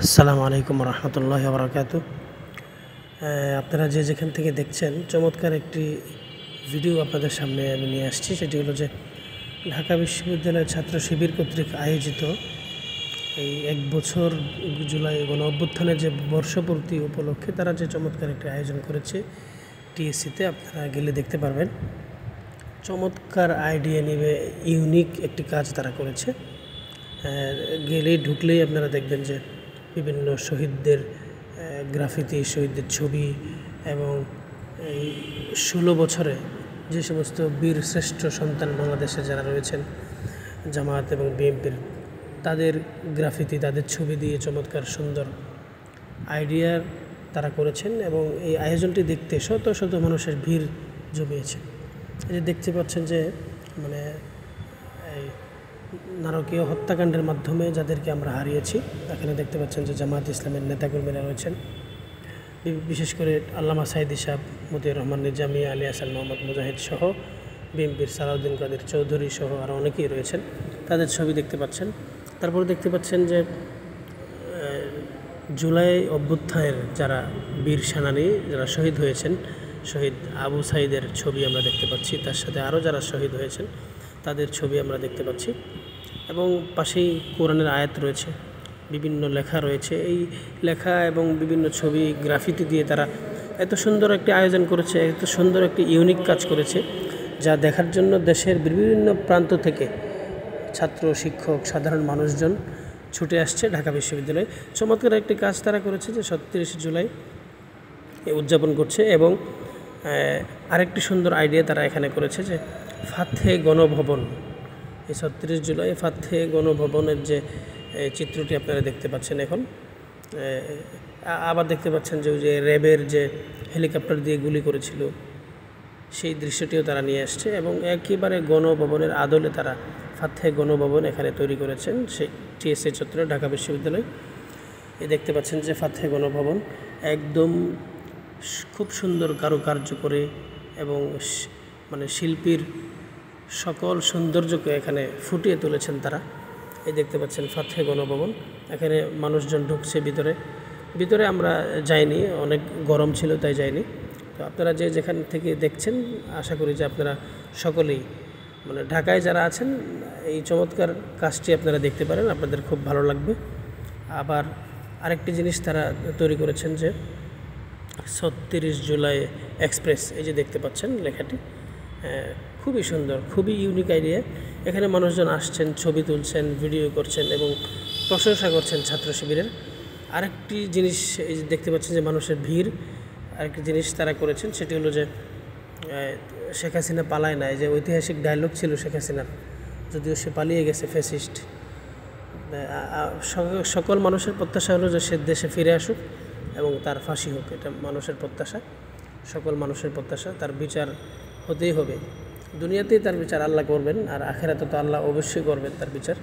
আসসালামু আলাইকুম রহমতুল্লাহি ওয়া বারাকাতুহু। আপনারা যে যেখান থেকে দেখছেন, চমৎকার একটি ভিডিও আপনাদের সামনে আমি নিয়ে আসছি। সেটি হলো যে ঢাকা বিশ্ববিদ্যালয়ের ছাত্র শিবির কর্তৃক আয়োজিত এই 1 বছর জুলাই গণ অভ্যুত্থানের যে বর্ষপূর্তি উপলক্ষে তারা যে চমৎকার একটি আয়োজন করেছে টিএসসিতে, আপনারা গেলে দেখতে পারবেন। চমৎকার আইডিয়া নিয়ে ইউনিক একটি কাজ তারা করেছে। গেলেই ঢুকলেই আপনারা দেখবেন যে বিভিন্ন শহীদদের গ্রাফিতি, শহীদদের ছবি এবং এই 16 বছরে যে সমস্ত বীর শ্রেষ্ঠ সন্তান বাংলাদেশে যারা রয়েছেন জামায়াত এবং বিএনপির, তাদের গ্রাফিতি, তাদের ছবি দিয়ে চমৎকার সুন্দর আইডিয়া তারা করেছেন এবং এই আয়োজনটি দেখতে শত শত মানুষের ভিড় জমিয়েছে। এই যে দেখতে পাচ্ছেন যে মানে এই নারকীয় হত্যাকাণ্ডের মাধ্যমে যাদেরকে আমরা হারিয়েছি, এখানে দেখতে পাচ্ছেন যে জামায়াত ইসলামের নেতাকর্মীরা রয়েছেন, বিশেষ করে আল্লামা সাইদি সাহেব, মতিউর রহমান নিজামী, আলী হাসান মোহাম্মদ মুজাহিদ সহ বিএনপির সালাউদ্দিন কাদের চৌধুরী সহ আরও অনেকেই রয়েছেন, তাদের ছবি দেখতে পাচ্ছেন। তারপরে দেখতে পাচ্ছেন যে জুলাই অভ্যুত্থানের যারা বীর সেনানী, যারা শহীদ হয়েছেন, শহীদ আবু সাইদের ছবি আমরা দেখতে পাচ্ছি, তার সাথে আরও যারা শহীদ হয়েছেন তাদের ছবি আমরা দেখতে পাচ্ছি এবং পাশেই কোরআনের আয়াত রয়েছে, বিভিন্ন লেখা রয়েছে। এই লেখা এবং বিভিন্ন ছবি গ্রাফিতি দিয়ে তারা এত সুন্দর একটি আয়োজন করেছে, এত সুন্দর একটি ইউনিক কাজ করেছে, যা দেখার জন্য দেশের বিভিন্ন প্রান্ত থেকে ছাত্র, শিক্ষক, সাধারণ মানুষজন ছুটে আসছে ঢাকা বিশ্ববিদ্যালয়ে। চমৎকার একটি কাজ তারা করেছে যে 37 জুলাই উদযাপন করছে এবং আরেকটি সুন্দর আইডিয়া তারা এখানে করেছে যে ফাতে গণভবন, এই 36 জুলাই ফাতে গণভবনের যে চিত্রটি আপনারা দেখতে পাচ্ছেন এখন, আবার দেখতে পাচ্ছেন যে ওই যে র্যাবের যে হেলিকপ্টার দিয়ে গুলি করেছিল সেই দৃশ্যটিও তারা নিয়ে আসছে এবং একেবারে গণভবনের আদলে তারা ফাতে গণভবন এখানে তৈরি করেছেন সেই টিএসসি চত্বরে ঢাকা বিশ্ববিদ্যালয়। এই দেখতে পাচ্ছেন যে ফাতে গণভবন একদম খুব সুন্দর কারুকার্য করে এবং মানে শিল্পীর সকল সৌন্দর্যকে এখানে ফুটিয়ে তুলেছেন তারা। এই দেখতে পাচ্ছেন ফাতে গণভবন, এখানে মানুষজন ঢুকছে ভিতরে আমরা যাইনি, অনেক গরম ছিল তাই যাইনি। তো আপনারা যে যেখান থেকে দেখছেন, আশা করি যে আপনারা সকলেই মানে ঢাকায় যারা আছেন এই চমৎকার কাজটি আপনারা দেখতে পারেন, আপনাদের খুব ভালো লাগবে। আবার আরেকটি জিনিস তারা তৈরি করেছেন যে 36 জুলাই এক্সপ্রেস, এই যে দেখতে পাচ্ছেন লেখাটি, খুবই সুন্দর, খুবই ইউনিক আইডিয়া। এখানে মানুষজন আসছেন, ছবি তুলছেন, ভিডিও করছেন এবং প্রশংসা করছেন ছাত্র শিবিরের। আরেকটি জিনিস এই যে দেখতে পাচ্ছেন যে মানুষের ভিড়, আরেকটি জিনিস তারা করেছেন সেটি হলো যে শেখ হাসিনা পালায় না, এই যে ঐতিহাসিক ডায়লগ ছিল শেখ হাসিনার, যদিও সে পালিয়ে গেছে ফ্যাসিস্ট। সকল মানুষের প্রত্যাশা হলো যে সে দেশে ফিরে আসুক এবং তার ফাঁসি হোক, এটা মানুষের প্রত্যাশা, সকল মানুষের প্রত্যাশা। তার বিচার হতেই হবে, দুনিয়াতেই তার বিচার আল্লাহ করবেন, আর আখেরাতে তো আল্লাহ অবশ্যই করবেন তার বিচার।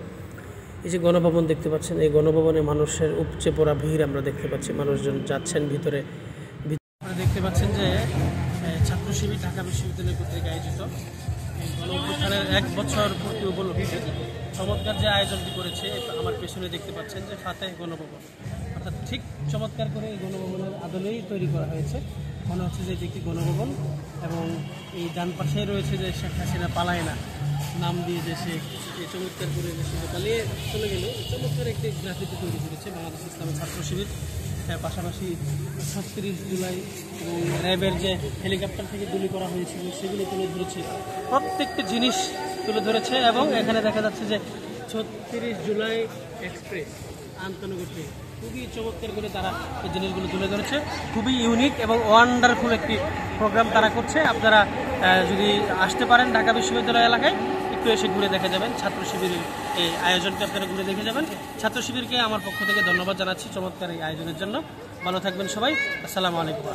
এই যে গণভবন দেখতে পাচ্ছেন, এই গণভবনে মানুষের উপচে পড়া ভিড় আমরা দেখতে পাচ্ছি, মানুষজন যাচ্ছেন ভিতরে। দেখতে পাচ্ছেন যে ছাত্র শিবির ঢাকা বিশ্ববিদ্যালয় কর্তৃক আয়োজিত এই গণ অভ্যুত্থানের 1 বছর পূর্তি উপলক্ষে চমৎকার যে আয়োজনটি করেছে, আমার পেছনে দেখতে পাচ্ছেন যে ফাতে গণভবন, অর্থাৎ ঠিক চমৎকার করে এই গণভবনের আদলেই তৈরি করা হয়েছে। মনে হচ্ছে যে এটি একটি গণভবন এবং এই ডান পাশেই রয়েছে যে শেখ হাসিনা পালায় না নাম দিয়ে যে সে চমৎকার করে দেশে পালিয়ে চলে গেল, চমৎকার একটি গ্রাফিতি তৈরি করেছে বাংলাদেশ ইসলামী ছাত্র শিবির। পাশাপাশি 36 জুলাই এবং র্যাবের যে হেলিকপ্টার থেকে গুলি করা হয়েছিল সেগুলো তুলে ধরেছে, প্রত্যেকটি জিনিস তুলে ধরেছে এবং এখানে দেখা যাচ্ছে যে 36 জুলাই এক্সপ্রেস আন্তনগরটি খুবই চমৎকার করে তারা এই জিনিসগুলো তুলে ধরেছে। খুবই ইউনিক এবং ওয়ান্ডারফুল একটি প্রোগ্রাম তারা করছে। আপনারা যদি আসতে পারেন ঢাকা বিশ্ববিদ্যালয় এলাকায়, একটু এসে ঘুরে দেখে যাবেন ছাত্র শিবিরের এই আয়োজনকে, আপনারা ঘুরে দেখে যাবেন। ছাত্র শিবিরকে আমার পক্ষ থেকে ধন্যবাদ জানাচ্ছি চমৎকার এই আয়োজনের জন্য। ভালো থাকবেন সবাই, আসসালামু আলাইকুম।